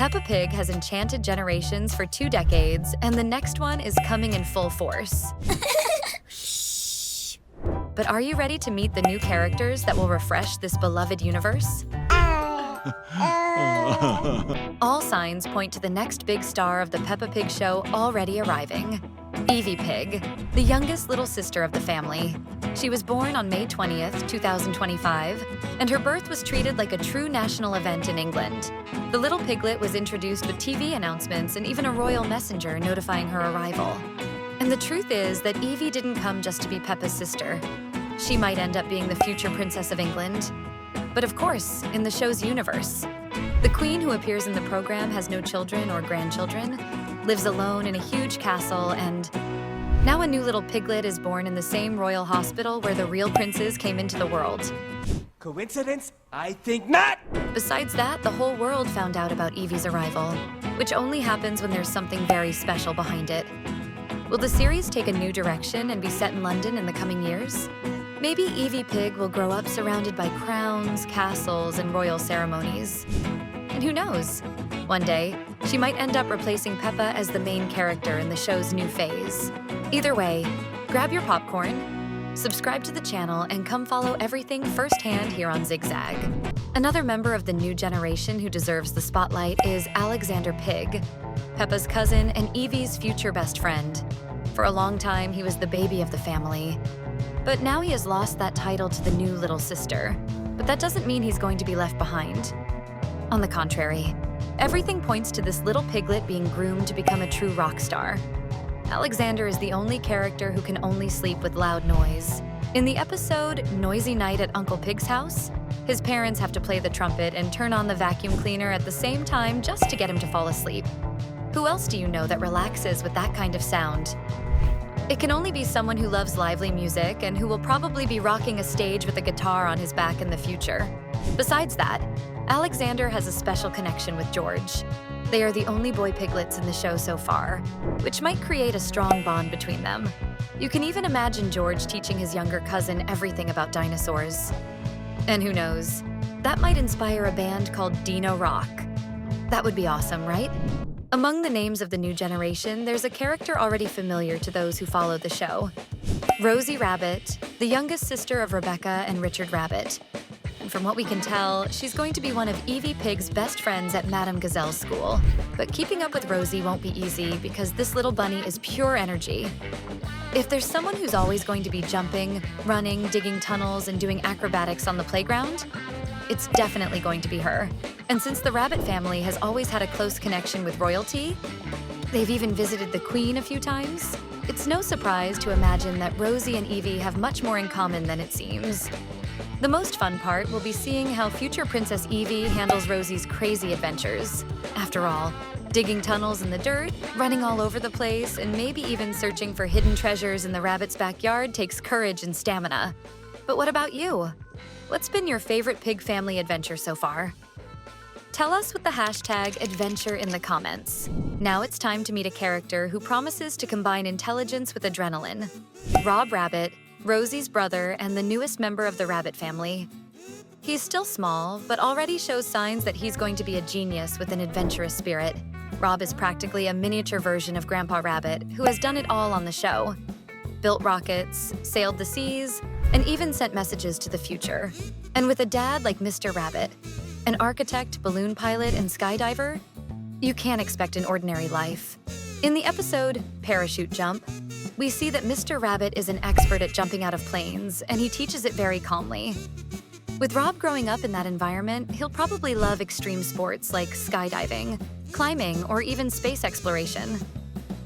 Peppa Pig has enchanted generations for 2 decades, and the next one is coming in full force. Shh. But are you ready to meet the new characters that will refresh this beloved universe? All signs point to the next big star of the Peppa Pig show already arriving. Eevee Pig, the youngest little sister of the family. She was born on May 20th, 2025, and her birth was treated like a true national event in England. The little piglet was introduced with TV announcements and even a royal messenger notifying her arrival. And the truth is that Eevee didn't come just to be Peppa's sister. She might end up being the future Princess of England. But of course, in the show's universe. The queen who appears in the program has no children or grandchildren, lives alone in a huge castle, and now a new little piglet is born in the same royal hospital where the real princes came into the world. Coincidence? I think not! Besides that, the whole world found out about Eevee's arrival, which only happens when there's something very special behind it. Will the series take a new direction and be set in London in the coming years? Maybe Eevee Pig will grow up surrounded by crowns, castles, and royal ceremonies. And who knows? One day, she might end up replacing Peppa as the main character in the show's new phase. Either way, grab your popcorn, subscribe to the channel, and come follow everything firsthand here on Zigzag. Another member of the new generation who deserves the spotlight is Alexander Pig, Peppa's cousin and Eevee's future best friend. For a long time, he was the baby of the family. But now he has lost that title to the new little sister. But that doesn't mean he's going to be left behind. On the contrary, everything points to this little piglet being groomed to become a true rock star. Alexander is the only character who can only sleep with loud noise. In the episode Noisy Night at Uncle Pig's House, his parents have to play the trumpet and turn on the vacuum cleaner at the same time just to get him to fall asleep. Who else do you know that relaxes with that kind of sound? It can only be someone who loves lively music and who will probably be rocking a stage with a guitar on his back in the future. Besides that, Alexander has a special connection with George. They are the only boy piglets in the show so far, which might create a strong bond between them. You can even imagine George teaching his younger cousin everything about dinosaurs. And who knows, that might inspire a band called Dino Rock. That would be awesome, right? Among the names of the new generation, there's a character already familiar to those who follow the show. Rosie Rabbit, the youngest sister of Rebecca and Richard Rabbit. And from what we can tell, she's going to be one of Eevee Pig's best friends at Madame Gazelle's school. But keeping up with Rosie won't be easy because this little bunny is pure energy. If there's someone who's always going to be jumping, running, digging tunnels, and doing acrobatics on the playground, it's definitely going to be her. And since the Rabbit family has always had a close connection with royalty, they've even visited the Queen a few times, it's no surprise to imagine that Rosie and Eevee have much more in common than it seems. The most fun part will be seeing how future Princess Eevee handles Rosie's crazy adventures. After all, digging tunnels in the dirt, running all over the place, and maybe even searching for hidden treasures in the rabbit's backyard takes courage and stamina. But what about you? What's been your favorite pig family adventure so far? Tell us with the hashtag adventure in the comments. Now it's time to meet a character who promises to combine intelligence with adrenaline. Rob Rabbit, Rosie's brother and the newest member of the Rabbit family. He's still small, but already shows signs that he's going to be a genius with an adventurous spirit. Rob is practically a miniature version of Grandpa Rabbit, who has done it all on the show. Built rockets, sailed the seas, and even sent messages to the future. And with a dad like Mr. Rabbit, an architect, balloon pilot, and skydiver, you can't expect an ordinary life. In the episode Parachute Jump, we see that Mr. Rabbit is an expert at jumping out of planes, and he teaches it very calmly. With Rob growing up in that environment, he'll probably love extreme sports like skydiving, climbing, or even space exploration.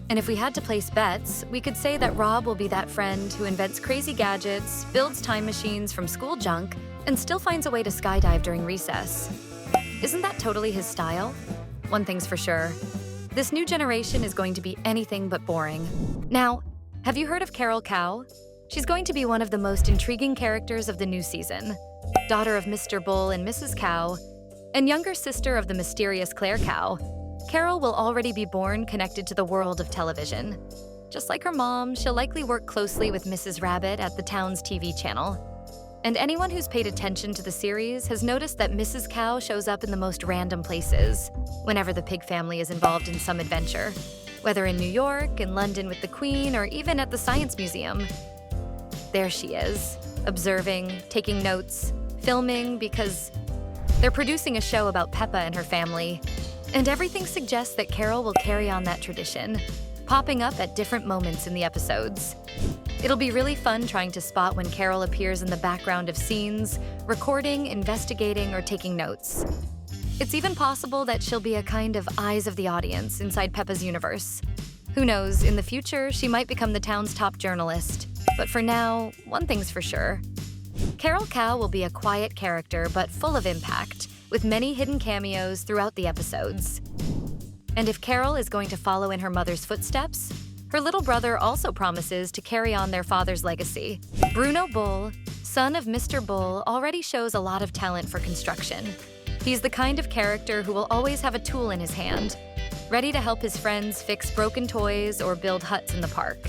And if we had to place bets, we could say that Rob will be that friend who invents crazy gadgets, builds time machines from school junk, and still finds a way to skydive during recess. Isn't that totally his style? One thing's for sure. This new generation is going to be anything but boring. Now, have you heard of Carol Cow? She's going to be one of the most intriguing characters of the new season. Daughter of Mr. Bull and Mrs. Cow, and younger sister of the mysterious Claire Cow, Carol will already be born connected to the world of television. Just like her mom, she'll likely work closely with Mrs. Rabbit at the town's TV channel. And anyone who's paid attention to the series has noticed that Mrs. Cow shows up in the most random places whenever the pig family is involved in some adventure, whether in New York, in London with the Queen, or even at the Science Museum. There she is, observing, taking notes, filming, because they're producing a show about Peppa and her family. And everything suggests that Carol will carry on that tradition, popping up at different moments in the episodes. It'll be really fun trying to spot when Carol appears in the background of scenes, recording, investigating, or taking notes. It's even possible that she'll be a kind of eyes of the audience inside Peppa's universe. Who knows, in the future, she might become the town's top journalist. But for now, one thing's for sure. Carol Cow will be a quiet character, but full of impact, with many hidden cameos throughout the episodes. And if Carol is going to follow in her mother's footsteps, her little brother also promises to carry on their father's legacy. Bruno Bull, son of Mr. Bull, already shows a lot of talent for construction. He's the kind of character who will always have a tool in his hand, ready to help his friends fix broken toys or build huts in the park.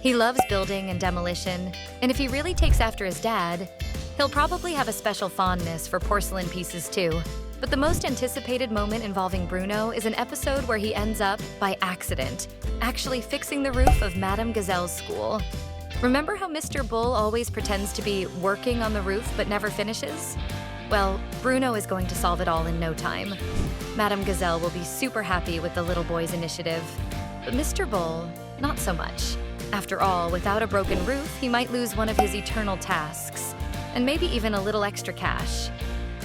He loves building and demolition, and if he really takes after his dad, he'll probably have a special fondness for porcelain pieces too. But the most anticipated moment involving Bruno is an episode where he ends up, by accident, actually fixing the roof of Madame Gazelle's school. Remember how Mr. Bull always pretends to be working on the roof but never finishes? Well, Bruno is going to solve it all in no time. Madame Gazelle will be super happy with the little boy's initiative. But Mr. Bull, not so much. After all, without a broken roof, he might lose one of his eternal tasks, and maybe even a little extra cash.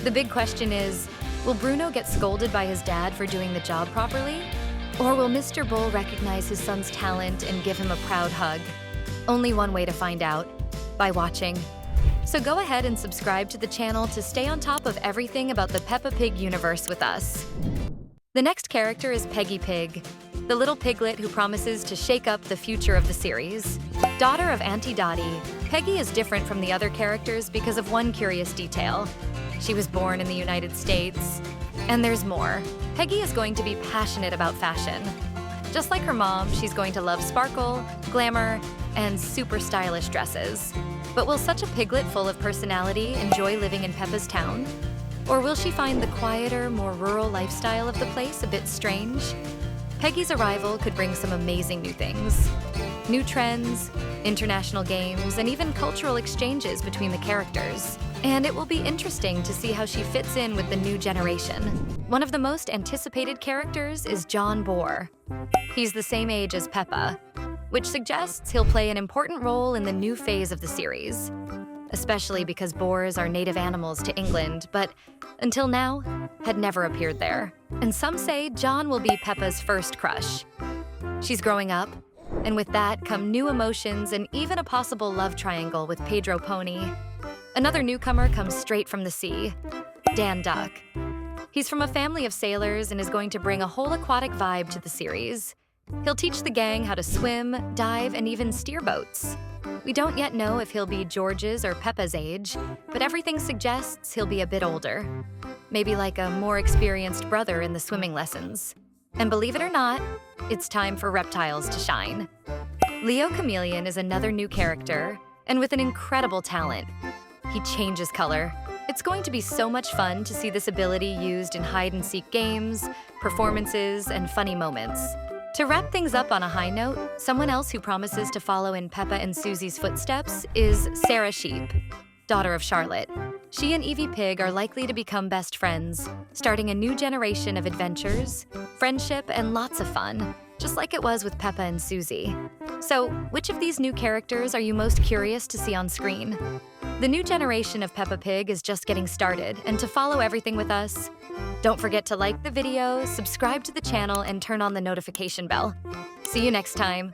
The big question is, will Bruno get scolded by his dad for doing the job properly? Or will Mr. Bull recognize his son's talent and give him a proud hug? Only one way to find out, by watching. So go ahead and subscribe to the channel to stay on top of everything about the Peppa Pig universe with us. The next character is Peggy Pig, the little piglet who promises to shake up the future of the series. Daughter of Auntie Dottie, Peggy is different from the other characters because of one curious detail. She was born in the United States. And there's more. Peggy is going to be passionate about fashion. Just like her mom, she's going to love sparkle, glamour, and super stylish dresses. But will such a piglet full of personality enjoy living in Peppa's town? Or will she find the quieter, more rural lifestyle of the place a bit strange? Peggy's arrival could bring some amazing new things. New trends, international games, and even cultural exchanges between the characters. And it will be interesting to see how she fits in with the new generation. One of the most anticipated characters is John Boar. He's the same age as Peppa, which suggests he'll play an important role in the new phase of the series, especially because boars are native animals to England, but until now, had never appeared there. And some say John will be Peppa's first crush. She's growing up, and with that come new emotions and even a possible love triangle with Pedro Pony. Another newcomer comes straight from the sea, Dan Duck. He's from a family of sailors and is going to bring a whole aquatic vibe to the series. He'll teach the gang how to swim, dive, and even steer boats. We don't yet know if he'll be George's or Peppa's age, but everything suggests he'll be a bit older. Maybe like a more experienced brother in the swimming lessons. And believe it or not, it's time for reptiles to shine. Leo Chameleon is another new character, and with an incredible talent. He changes color. It's going to be so much fun to see this ability used in hide-and-seek games, performances, and funny moments. To wrap things up on a high note, someone else who promises to follow in Peppa and Susie's footsteps is Sarah Sheep, daughter of Charlotte. She and Eevee Pig are likely to become best friends, starting a new generation of adventures, friendship, and lots of fun, just like it was with Peppa and Susie. So, which of these new characters are you most curious to see on screen? The new generation of Peppa Pig is just getting started, and to follow everything with us, don't forget to like the video, subscribe to the channel, and turn on the notification bell. See you next time.